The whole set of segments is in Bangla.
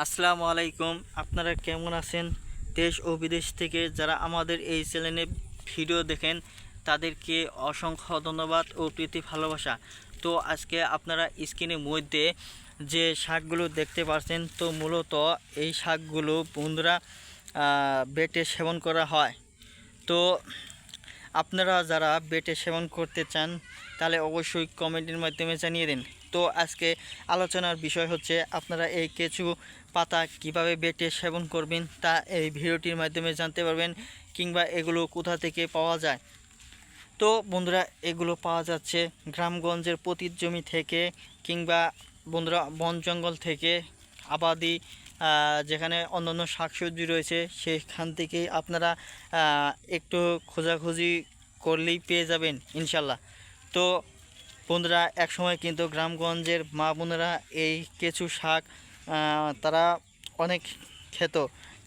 আসসালামু আলাইকুম। আপনারা কেমন আছেন? দেশ ও বিদেশ থেকে যারা আমাদের এই চ্যানেলে ভিডিও দেখেন তাদেরকে অসংখ্য ধন্যবাদ ও প্রীতি ভালোবাসা। তো আজকে আপনারা স্ক্রিনের মধ্যে যে শাকগুলো দেখতে পাচ্ছেন, তো মূলত এই শাকগুলো বন্ধুরা বেটে সেবন করা হয়। তো আপনারা যারা বেটে সেবন করতে চান তাহলে অবশ্যই কমেন্টের মাধ্যমে জানিয়ে দিন। তো আজকে আলোচনার বিষয় হচ্ছে আপনারা এই কেঁচু পাতা কিভাবে বেটে সেবন করবেন তা এই ভিডিওটির মাধ্যমে জানতে পারবেন, কিংবা এগুলো কোথা থেকে পাওয়া যায়। তো বন্ধুরা, এগুলো পাওয়া যাচ্ছে গ্রামগঞ্জের পতিত জমি থেকে, কিংবা বন্ধুরা বন জঙ্গল থেকে, আবাদি যেখানে অন্যান্য শাকসবজি রয়েছে সেখান থেকেই আপনারা একটু খোঁজাখুঁজি করলেই পেয়ে যাবেন ইনশাল্লাহ। তো বন্ধুরা, একসময় কিন্তু গ্রামগঞ্জের মা বোনেরা এই কেঁচু শাক তারা অনেক খেত,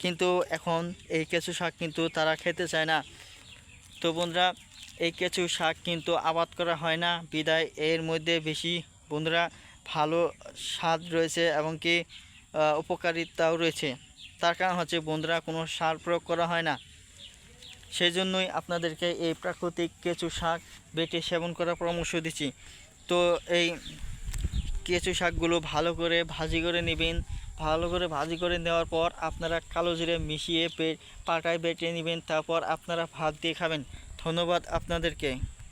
কিন্তু এখন এই কেঁচু শাক কিন্তু তারা খেতে চায় না। তো বন্ধুরা, এই কেঁচু শাক কিন্তু আবাদ করা হয় না বিদায় এর মধ্যে বেশি বন্ধুরা ভালো স্বাদ রয়েছে এবং কি উপকারিতাও রয়েছে। তার কারণ হচ্ছে বন্ধুরা কোনো সার প্রয়োগ করা হয় না। সেই জন্যই আপনাদেরকে এই প্রাকৃতিক কেঁচু শাক বেটে সেবন করার পরামর্শ দিচ্ছি। তো এই কেঁচু শাকগুলো ভালো করে ভাজি করে নেবেন। ভালো করে ভাজি করে নেওয়ার পর আপনারা কালো জিরে মিশিয়ে পাটায় বেটে নেবেন, তারপর আপনারা ভাত দিয়ে খাবেন। ধন্যবাদ আপনাদেরকে।